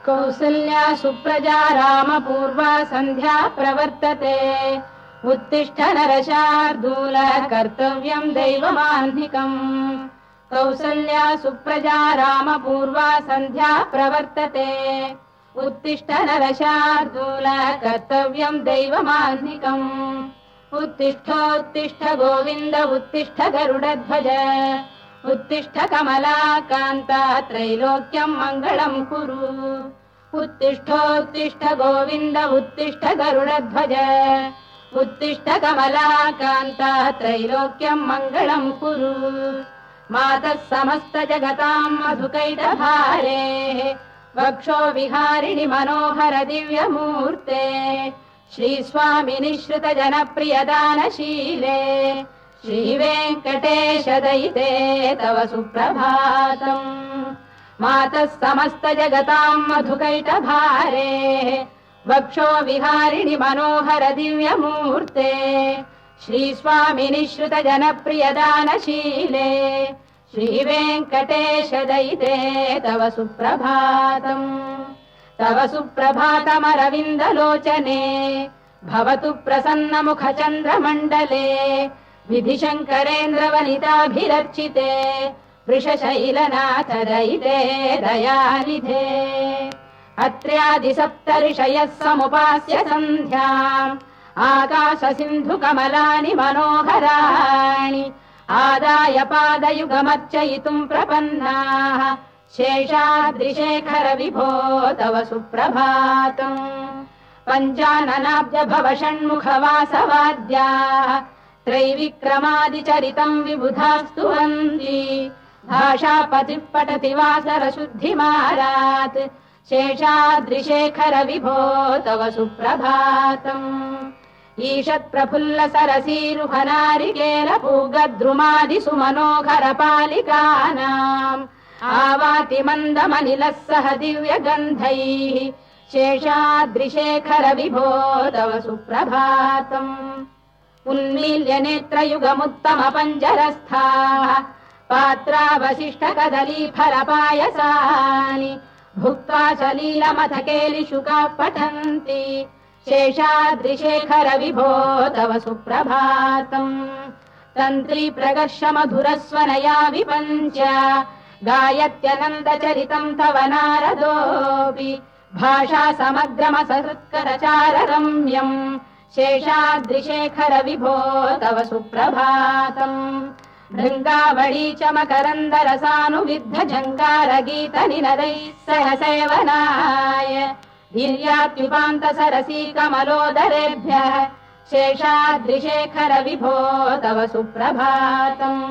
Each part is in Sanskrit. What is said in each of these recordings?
कौसल्या सुप्रजा रामपूर्वा सन्ध्या प्रवर्तते उत्तिष्ठ नरशार्दूल कर्तव्यम् दैवमाह्निकम् कौसल्या सुप्रजा रामपूर्वा सन्ध्या प्रवर्तते उत्तिष्ठ नरशार्दूल कर्तव्यम् दैवमाह्निकम् उत्तिष्ठोत्तिष्ठ गोविन्द उत्तिष्ठ गरुडध्वज उत्तिष्ठ कमलाकान्ता त्रैलोक्यम् मङ्गलम् कुरु उत्तिष्ठोत्तिष्ठ गोविन्द उत्तिष्ठ गरुडध्वज उत्तिष्ठ कमलाकान्ता त्रैलोक्यम् मङ्गलम् कुरु मातः समस्त जगताम् मधुकैटभारे वक्षो विहारिणि मनोहर दिव्यमूर्ते श्रीस्वामिनि श्रुत जनप्रियदानशीले श्रीवेङ्कटेश दयिते तव सुप्रभातम् मातः समस्त जगताम् मधुकैटभारे वक्षो विहारिणि मनोहर दिव्यमूर्ते श्रीस्वामिनि श्रुत जनप्रियदानशीले श्रीवेङ्कटेश दयिते तव सुप्रभातम् तव सुप्रभातमरविन्दलोचने भवतु प्रसन्नमुख चन्द्रमण्डले विधिशङ्करेन्द्रवनिताभिरर्चिते वृषशैलनाथ दयिते दयानिधे अत्र्यादिसप्तऋषयः समुपास्य सन्ध्याम् आकाश सिन्धु कमलानि मनोहराणि आदाय पादयुगमर्चयितुम् प्रपन्नाः शेषाद्रिशेखर विभो तव सुप्रभातम् पञ्चाननाब्ज भव षण्मुख वासवाद्याः त्रैविक्रमादिचरितम् विबुधास्तुवन्ति भाषापतिः पठति वासर शुद्धिमारात् शेषाद्रिशेखर विभो तव सुप्रभातम् ईषत् प्रफुल्ल सरसीरुहनारिकेल पूगद्रुमादि सुमनोहर पालिकानाम् आवाति मन्दमनिलः सह दिव्यगन्धैः शेषाद्रिशेखर विभो तव सुप्रभातम् उन्मील्य नेत्रयुगमुत्तम पञ्जरस्थाः पात्रावशिष्ट कदली फलपायसानि भुक्त्वा सलीलमथ केलिशुकाः पठन्ति शेषाद्रिशेखर विभो तव सुप्रभातम् तन्त्री प्रकर्ष मधुरस्वनया विपञ्च गायत्यनन्दचरितम् तव नारदोऽपि भाषा समग्रमसहृत्करचार रम्यम् शेषाद्रिशेखर विभो तव सुप्रभातम् भृङ्गावळी च मकरन्दरसानुविद्ध जङ्गारगीत निनदैः सह सेवनाय धीर्यात्युपान्त सरसी कमलोदरेभ्यः शेषाद्रिशेखर विभो तव सुप्रभातम्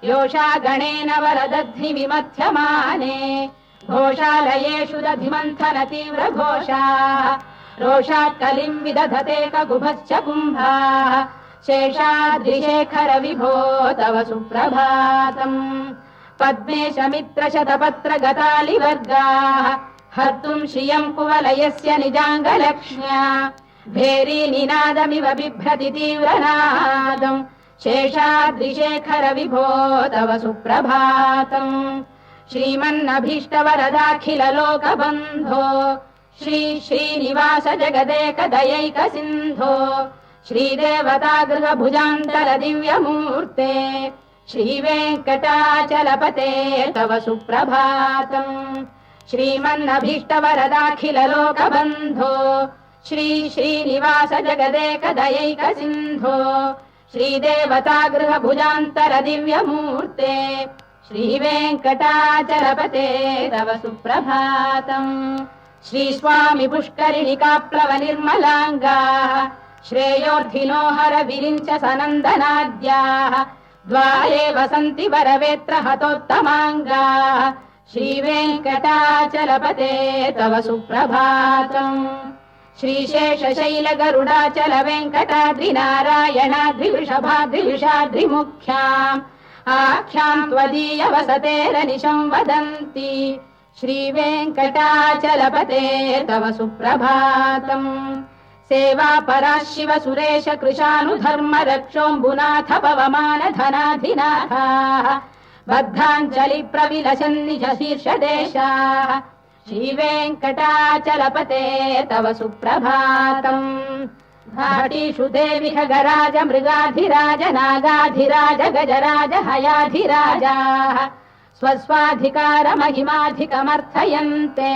योषा गणेन वरदध्नि विमथ्यमाने घोषालयेषु दधिमन्थन तीव्र घोषाः रोषात् कलिम् विदधते ककुभश्च कुम्भाः शेषाद्रिशेखर विभो तव सुप्रभातम् पद्मेश मित्र शतपत्र गतालिवर्गाः हर्तुम् श्रियम् कुवलयस्य निजाङ्गलक्ष्म्या भेरी निनादमिव बिभ्रति तीव्रनादम् शेषाद्रिशेखर विभो तव सुप्रभातम् श्रीमन्नभीष्टवरदाखिल लोकबन्धो श्री श्रीनिवास जगदेक दयैक सिन्धो श्रीदेवतागृह भुजान्तल दिव्यमूर्ते श्रीवेङ्कटाचलपते तव सुप्रभातम् श्रीमन्नभीष्टवरदाखिल लोकबन्धो श्री श्रीनिवास जगदेक दयैक सिन्धो श्रीदेवतागृह भुजान्तर दिव्यमूर्ते श्रीवेङ्कटाचलपते तव सुप्रभातम् श्रीस्वामि पुष्करिणिकाप्लव निर्मलाङ्गाः श्रेयोर्धिनो हर विरिञ्च सनन्दनाद्याः द्वारे वसन्ति वरवेत्र हतोत्तमाङ्गाः श्रीवेङ्कटाचलपते तव सुप्रभातम् श्रीशेषशैल गरुडाचल वेङ्कटाद्रिनारायणाद्रिवृषभाद्रिविषाद्रिमुख्याम् आख्याम् त्वदीय वसतेरनिशम् वदन्ति श्रीवेङ्कटाचलपते तव सुप्रभातम् सेवा पराः शिव सुरेश कृशानुधर्म रक्षोऽम्बुनाथ पवमान धनाधिनाथाः बद्धाञ्जलि प्रविलसन् निज शीर्षदेशाः श्रीवेङ्कटाचलपते तव सुप्रभातम् घाटीषु देवि खगराज मृगाधिराज नागाधिराज गजराज हयाधिराजाः स्वस्वाधिकार महिमाधिकमर्थयन्ते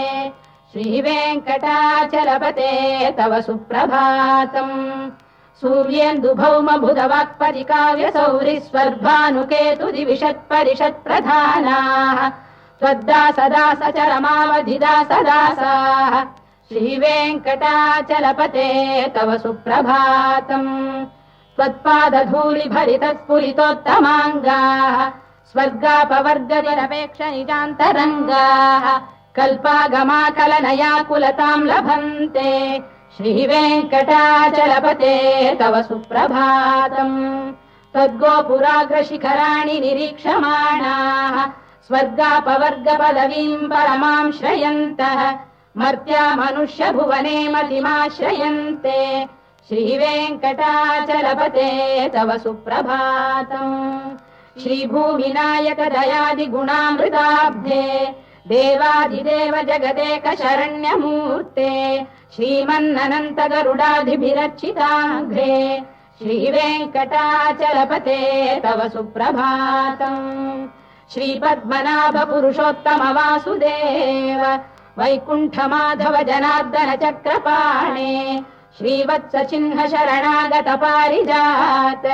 श्रीवेङ्कटाचलपते तव सुप्रभातम् सूर्येन्दुभौम बुधवाक्परिकाव्यसौरिस्वर्भानुकेतु दिविषत्परिषत्प्रधानाः त्वद्दासदासचरमावधिदासदासाः श्रीवेङ्कटाचलपते तव सुप्रभातम् त्वत्पादधूलिभरितस्फुलितोत्तमाङ्गाः स्वर्गापवर्गनिरपेक्ष निजान्तरङ्गाः कल्पागमाकलनयाकुलताम् लभन्ते श्रीवेङ्कटाचलपते तव सुप्रभातम् त्वद्गोपुराग्रशिखराणि निरीक्षमाणाः स्वर्गापवर्गपदवीम् परमाम् श्रयन्तः मर्त्या मनुष्य भुवने मतिमाश्रयन्ते श्रीवेङ्कटाचलपते तव सुप्रभातम् श्रीभूमिनायक दयादिगुणामृताब्धे देवादिदेव जगदेक शरण्यमूर्ते श्रीमन्ननन्त गरुडाधिभिरर्चिताङ्घ्रे श्रीवेङ्कटाचलपते तव सुप्रभातम् श्रीपद्मनाभ पुरुषोत्तम वासुदेव वैकुण्ठ माधव जनार्दन चक्रपाणे श्रीवत्स चिह्न शरणागत पारिजात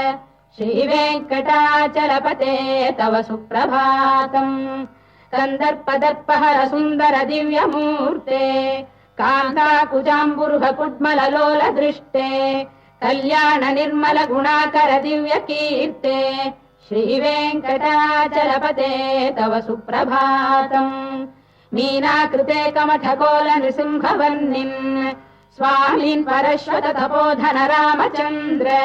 श्रीवेङ्कटाचलपते तव सुप्रभातम् कन्दर्पदर्पहर सुन्दर दिव्यमूर्ते कान्ताकुजाम्बुरुह कुड्मललोल दृष्टे कल्याण निर्मल गुणाकर दिव्य कीर्ते श्रीवेङ्कटाचलपते तव सुप्रभातम् मीनाकृते कमठकोल नृसिंहवर्णिन् स्वामीन् परश्वत तपोधन रामचन्द्र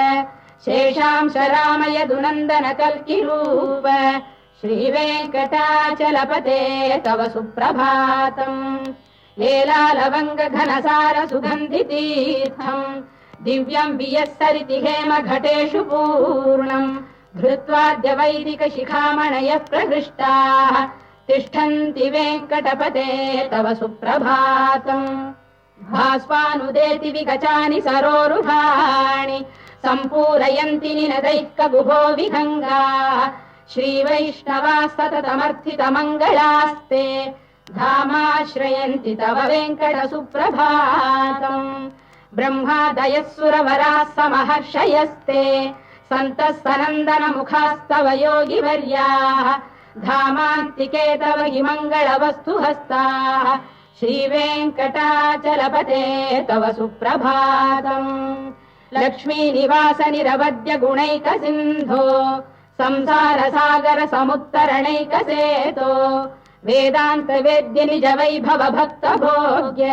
शेषांश रामय दुनन्दन कल्किरूप श्रीवेङ्कटाचलपते तव सुप्रभातम् लेलालवङ्ग घनसार सुगन्धितीर्थम् दिव्यम् वियस्सरिति हेम घटेषु पूर्णम् धृत्वाद्य वैदिक शिखामणयः प्रहृष्टाः तिष्ठन्ति वेङ्कटपते तव सुप्रभातम् भास्वानुदेति विगचानि सरोरुहाणि सम्पूरयन्ति निनदैः कगुभो विहङ्गाः श्रीवैष्णवाः सततमर्थितमङ्गलास्ते धामाश्रयन्ति तव वेङ्कट सुप्रभातम् ब्रह्मादयः सुरवराः समहर्षयस्ते सन्तः सनन्दन मुखास्तव योगिवर्याः धामान्तिके तव हि मङ्गलवस्तु हस्ताः श्रीवेङ्कटाचलपते तव सुप्रभातम् लक्ष्मीनिवास निरवद्य गुणैक सिन्धो संसार सागर समुत्तरणैक सेतो वेदान्त वेद्य निज वैभव भक्त भोग्य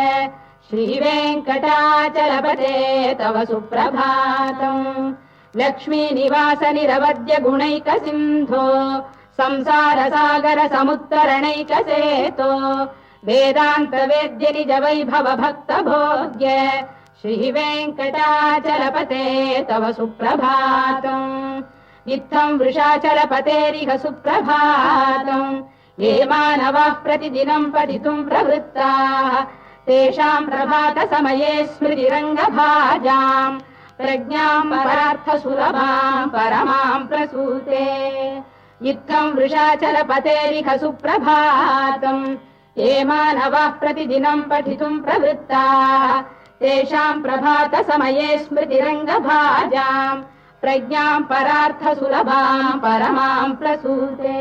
श्रीवेङ्कटाचलपते तव सुप्रभातम् लक्ष्मीनिवास निरवद्य गुणैक सिन्धो संसार सागर समुत्तरणैक सेतो वेदान्त वेद्य निज वैभव भक्त भोग्य श्रीवेङ्कटाचलपते तव सुप्रभातम् इत्थम् वृषाचलपतेरिह सुप्रभातम् ये मानवाः प्रतिदिनम् पठितुम् प्रवृत्ताः तेषाम् प्रभात समये स्मृतिरङ्गभाजाम् प्रज्ञाम् परार्थसुलभाम् परमाम् प्रसूते इत्थम् वृषाचलपतेरिह सुप्रभातम् ये मानवाः प्रतिदिनम् पठितुम् प्रवृत्ताः तेषाम् प्रभात समये स्मृतिरङ्गभाजाम् प्रज्ञाम् परार्थसुलभाम् परमाम् प्रसूते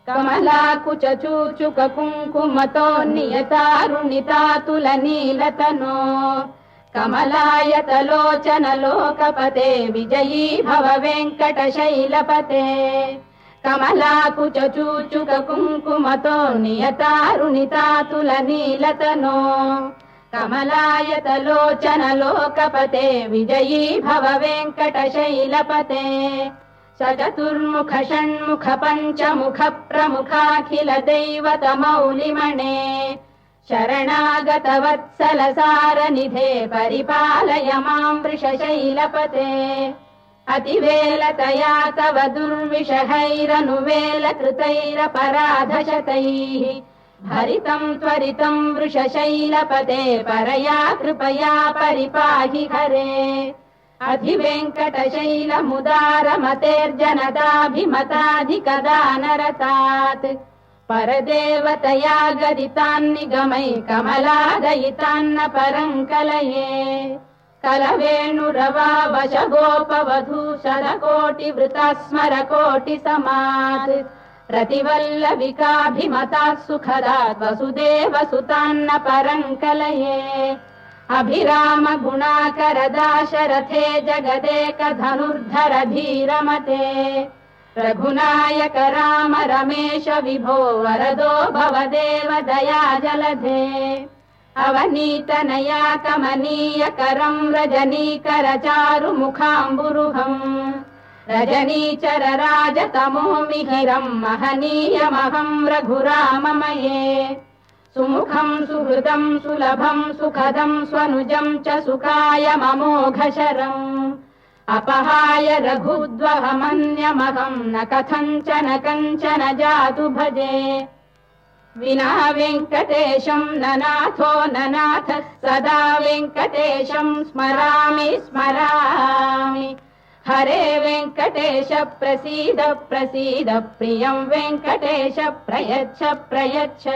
कमलाकुच चूचुक कुङ्कुमतो नियतारुणितातुलनीलतनो कमलायतलोचन लोकपते विजयी भव वेङ्कटशैलपते कमलाकुच चूचुक कुङ्कुमतो नियतारुणितातुलनीलतनो कमलायतलोचन लोकपते विजयी भव वेङ्कटशैलपते सचतुर्मुख षण्मुख पञ्चमुख प्रमुखाखिल दैवत मौलिमणे शरणागत वत्सल सारनिधे परिपालय माम् वृषशैलपते अतिवेलतया तव दुर्विषहैरनुवेलकृतैरपराधशतैः भरितम् त्वरितम् वृषशैलपते परया कृपया परिपाहि हरे अधिवेङ्कटशैलमुदारमतेर्जनदाभिमताधिकदानरतात् परदेवतया गदितान्निगमै कमलादयितान्न परम् कलये कलवेणुरवावशगोपवधू शतकोटिवृता स्मरकोटिसमात् प्रतिवल्लविकाभिमतात् सुखदात् वसुदेवसुतान्न परम् कलये अभिराम गुणाकरदाशरथे जगदेकधनुर्धर धीरमते रघुनायक राम रमेश विभो वरदो भवदेव दया जलधे अवनीतनया कमनीयकरम् रजनीकर चारुमुखाम्बुरुहम् रजनीचर राजतमो मिहिरम् महनीयमहम् रघुराममये सुमुखम् सुहृदम् सुलभम् सुखदम् स्वनुजम् च सुखाय ममोघशरम् अपहाय रघुद्वहमन्यमहम् न कथञ्चन कञ्चन जातु भजे विना वेङ्कटेशम् ननाथो ननाथ सदा वेङ्कटेशम् स्मरामि स्मरामि हरे वेङ्कटेश प्रसीद प्रसीद प्रियम् वेङ्कटेश प्रयच्छ प्रयच्छ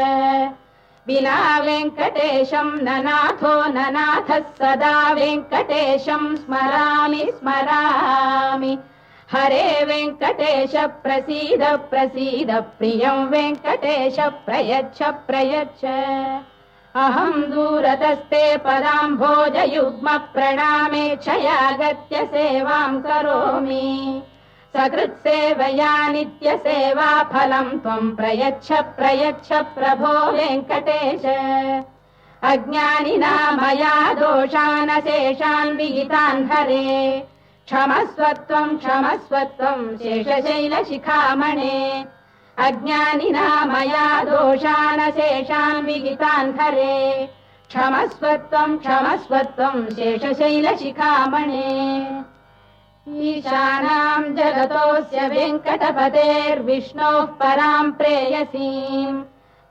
विना वेङ्कटेशम् ननाथो ननाथ सदा वेङ्कटेशम् स्मरामि स्मरामि हरे वेङ्कटेश प्रसीद प्रसीद प्रियम् वेङ्कटेश प्रयच्छ प्रयच्छ अहम् दूरतस्ते पदाम्भोजयुग्म प्रणामेक्षयागत्य सेवाम् करोमि सकृत्सेवया नित्यसेवा फलम् त्वम् प्रयच्छ प्रयच्छ प्रभो वेङ्कटेश अज्ञानिना मया दोषानशेषान् विहितान् हरे क्षमस्वत्वम् शेषशैलशिखामणे अज्ञानिना मया दोषानशेषान् विहितान् हरे क्षमस्वत्वम् शेषशैलशिखामणे ईशानाम् जगतोऽस्य वेङ्कटपतेर्विष्णोः पराम् प्रेयसीम्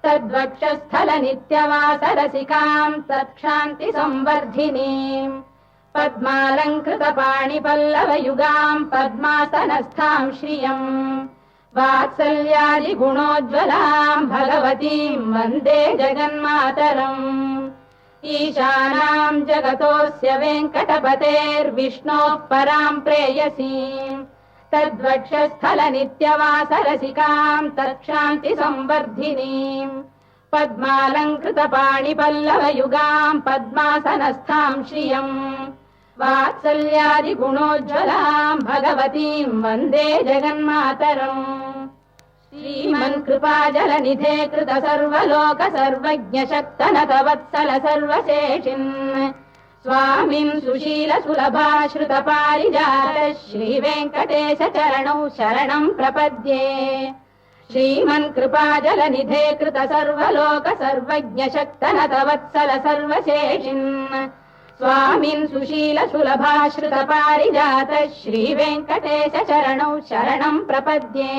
तद्वक्षस्थलनित्यवासरसिकाम् तत्क्षान्तिसंवर्धिनीम् पद्मालङ्कृतपाणिपल्लवयुगाम् पद्मासनस्थाम् श्रियम् वात्सल्यादिगुणोज्ज्वलाम् भगवतीम् वन्दे जगन्मातरम् ईशानाम् जगतोऽस्य वेङ्कटपतेर्विष्णोः पराम् प्रेयसीम् तद्वक्षस्थलनित्यवासरसिकाम् तत्क्षान्तिसंवर्धिनीम् पद्मालङ्कृतपाणिपल्लवयुगाम् पद्मासनस्थाम् श्रियम् वात्सल्यादिगुणोज्ज्वलाम् भगवतीम् वन्दे जगन्मातरम् श्रीमन्कृपाजलनिधे कृत सर्वलोक सर्वज्ञ शक्तनतवत्सल सर्वशेषिन् स्वामिन् सुशील सुलभाश्रित पारिजात श्रीवेङ्कटेश चरणौ शरणम् प्रपद्ये श्रीमन्कृपाजलनिधे कृत सर्वलोक सर्वज्ञ शक्तनतवत्सल सर्वशेषिन् स्वामिन् सुशील सुलभाश्रित पारिजात श्रीवेङ्कटेश चरणौ शरणम् प्रपद्ये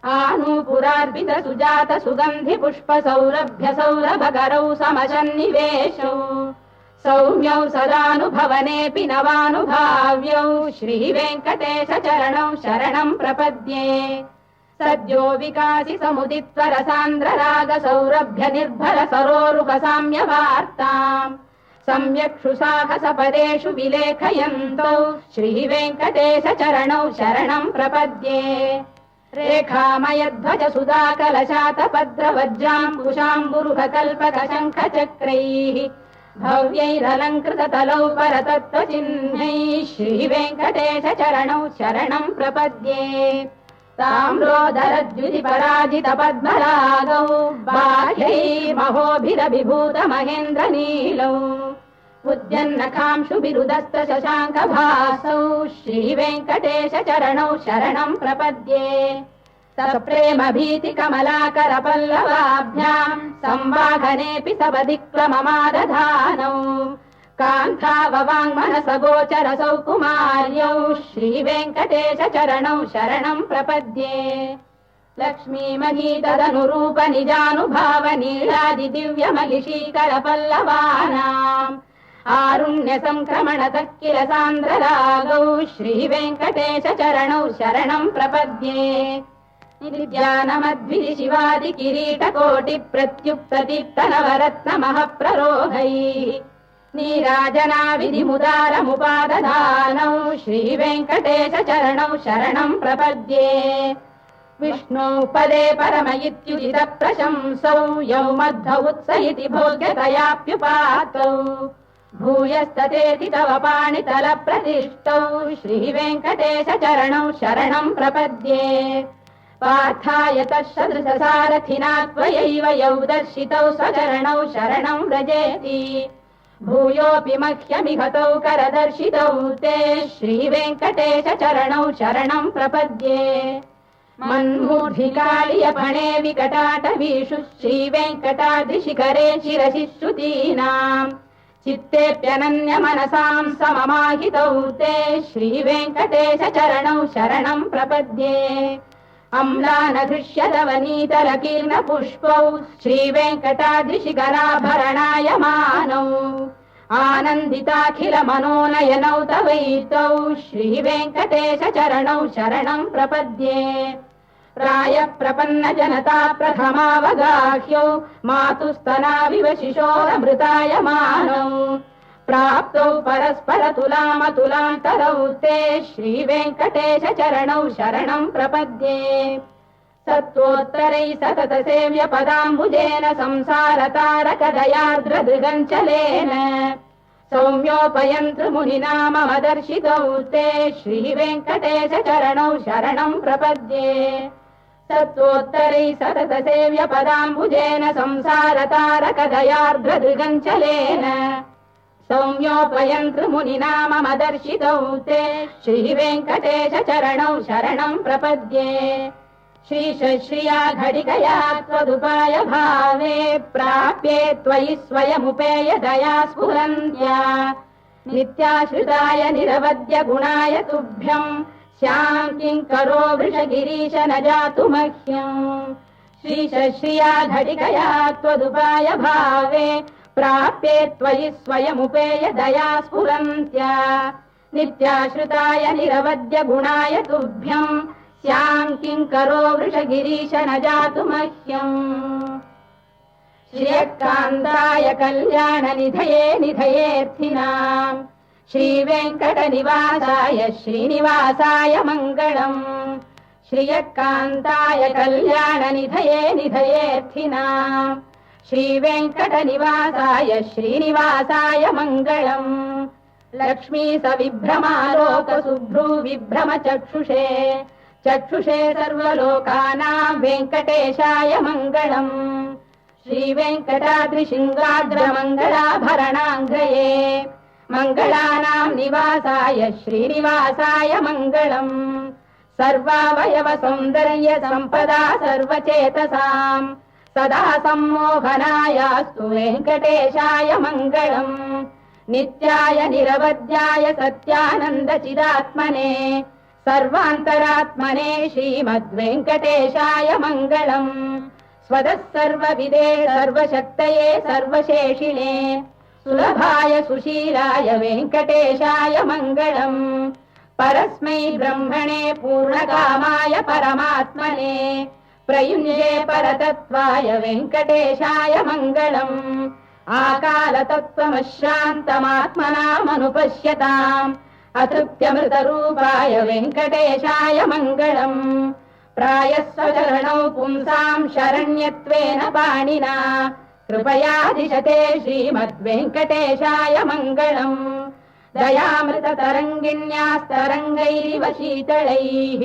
आनूपुरार्पित सुजात सुगन्धि पुष्प सौरभ्य सौरभकरौ समशन्निवेशौ सौम्यौ सदानुभवनेऽपि नवानुभाव्यौ श्रीवेङ्कटेश चरणौ शरणम् प्रपद्ये सद्यो विकासि समुदित्व रसान्द्र राग सौरभ्य निर्भर सरोरुह साम्यवार्ताम् सम्यक्षु साहसपदेषु विलेखयन्तौ श्रीवेङ्कटेश चरणौ शरणम् प्रपद्ये रेखामयध्वज सुधाकलशातपद्रवज्राम्बुशाम्बुरुह कल्पक शङ्ख चक्रैः भव्यैरलङ्कृततलौ परतत्त्वचिह्नैः श्रीवेङ्कटेश चरणौ शरणम् प्रपद्ये ताम्रोदरद्युति पराजित पद्मरागौ बाह्यैर्महोभिरभिभूत महेन्द्र नीलौ उद्यन्नखांशुभिरुदस्त शशाङ्कभासौ श्रीवेङ्कटेश चरणौ शरणम् प्रपद्ये सप्रेम भीति कमलाकर पल्लवाभ्याम् संवाहनेऽपि सवदिक्लममादधानौ कान्ताववाङ्मनसगोचरसौ कुमार्यौ श्रीवेङ्कटेश चरणौ शरणं प्रपद्ये लक्ष्मीमहीतदनुरूप निजानुभाव नीलादिदिव्यमहिषीकर पल्लवानाम् आरुण्य संक्रमण किल सान्द्ररागौ श्रीवेङ्कटेश चरणौ शरणं प्रपद्ये नित्यानमद्भिः शिवादि किरीटकोटि प्रत्युक्तदीप्त नवरत्न महप्ररोहैः नीराजना विधिमुदारमुपादधानौ श्रीवेङ्कटेश चरणौ शरणं प्रपद्ये विष्णौ पदे परम इत्युदित प्रशंसौ यौ मध्व उत्स इति भोग्यतयाप्युपातौ भूयस्ततेति तव पाणितल प्रतिष्ठौ श्रीवेङ्कटेश चरणौ शरणं प्रपद्ये पार्थाय तत्सदृशसारथिना त्वयैव यौ दर्शितौ स्वचरणौ शरणं व्रजेति भूयोऽपि मह्यमिहतौ करदर्शितौ ते श्रीवेङ्कटेश चरणौ शरणं प्रपद्ये मन्मूर्धिकालियपणे विकटाटवीषु श्रीवेङ्कटाद्रिशिखरे शिरसि श्रुतीनाम् चित्तेऽप्यनन्य मनसां सममाहितौ ते श्रीवेङ्कटेश चरणौ शरणं प्रपद्ये अम्लानघृष्यदवनीतलकीर्ण पुष्पौ श्रीवेङ्कटाद्रिशिखराभरणायमानौ आनन्दिताखिल मनोनयनौ तवैतौ श्रीवेङ्कटेश चरणौ शरणं प्रपद्ये प्रायः प्रपन्न जनता प्रथमावगाह्यौ मातुस्तनाविव शिशोरमृतायमानौ प्राप्तौ परस्पर तुलामतुलान्तरौ ते श्रीवेङ्कटेश चरणौ शरणं प्रपद्ये सत्त्वोत्तरैः सतत सेव्य पदाम्बुजेन संसारतारकदयार्द्रदृगञ्चलेन सौम्योपयन्तृमुनिना मम दर्शितौ ते श्रीवेङ्कटेश चरणौ शरणं प्रपद्ये सत्त्वोत्तरैः सतत सेव्य पदाम्बुजेन संसारतारकदयार्द्रदृगञ्चलेन सौम्योपयन्तृमुनिना मम दर्शितौ ते श्रीवेङ्कटेश चरणौ शरणं प्रपद्ये श्रीशश्रिया घटिकया त्वदुपाय भावे प्राप्ये त्वयि स्वयमुपेय दया स्फुरन्त्या नित्याश्रिताय निरवद्य गुणाय तुभ्यं श्यां किङ्करो वृषगिरीश न जातु मह्यम् श्रीशश्रिया घटिकया त्वदुपाय भावे प्राप्ये त्वयि स्वयमुपेय दया स्फुरन्त्या नित्याश्रिताय निरवद्य गुणाय तुभ्यं श्यां किङ्करो वृषगिरीश न जातु मह्यम् श्रियकान्ताय कल्याणनिधये निधयेऽर्थिनाम् श्रीवेङ्कटनिवासाय श्रीनिवासाय मङ्गलम् श्रियकान्ताय कल्याणनिधये निधयेऽर्थिनाम् श्रीवेङ्कटनिवासाय श्रीनिवासाय मङ्गलम् लक्ष्मी सविभ्रमालोक शुभ्रू विभ्रम चक्षुषे चक्षुषे सर्वलोकानां वेङ्कटेशाय मङ्गलम् श्रीवेङ्कटाद्रिशृङ्गाग्रमङ्गलाभरणाङ्गये मङ्गलानां निवासाय श्रीनिवासाय मङ्गलम् सर्वावयव सौन्दर्य सम्पदा सर्वचेतसां सदा सम्मोहनायास्तु वेङ्कटेशाय मङ्गलम् नित्याय निरवध्याय सत्यानन्दचिदात्मने सर्वान्तरात्मने श्रीमद्वेङ्कटेशाय मङ्गलम् स्वतः सर्वविदे सर्वशक्तये सर्वशेषिणे सुलभाय सुशीलाय वेङ्कटेशाय मङ्गलम् परस्मै ब्रह्मणे पूर्णकामाय परमात्मने प्रयुञ्जे परतत्त्वाय वेङ्कटेशाय मङ्गलम् आकालतत्त्वमशान्तमात्मनामनुपश्यताम् अतृप्त्यमृतरूपाय वेङ्कटेशाय मङ्गलम् प्रायस्वचरणौ पुंसां शरण्यत्वेन पाणिना कृपयादिशते श्रीमद्वेङ्कटेशाय मङ्गलम् दयामृततरङ्गिण्यास्तरङ्गैरिव शीतलैः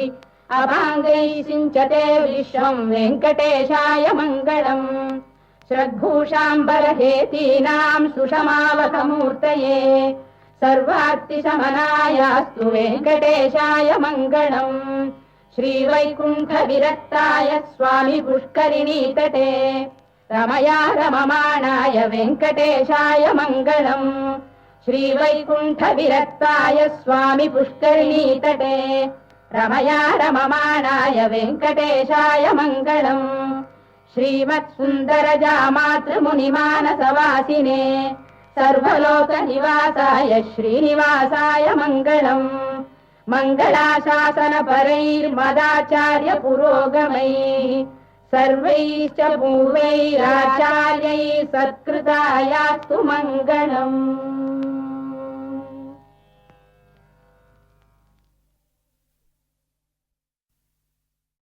अभाङ्गैः सिञ्चते विश्वं वेङ्कटेशाय मङ्गलम् श्रद्भूषाम्बरहेतीनां सुषमावकमूर्तये सर्वार्तिशमनायास्तु वेङ्कटेशाय मङ्गलम् श्रीवैकुण्ठविरक्ताय स्वामि पुष्करिणीतटे रमया रममाणाय वेङ्कटेशाय मङ्गलम् श्रीवैकुण्ठविरक्ताय स्वामि पुष्करिणीतटे रमया रममाणाय वेङ्कटेशाय मङ्गलम् श्रीमत्सुन्दरजामातृमुनिमानसवासिने सर्वलोकनिवासाय श्रीनिवासाय मङ्गलम् मङ्गलाशासनपरैर्मदाचार्य पुरोगमैः सर्वैश्च पूर्वैराचार्यैः सत्कृतायास्तु मङ्गलम्।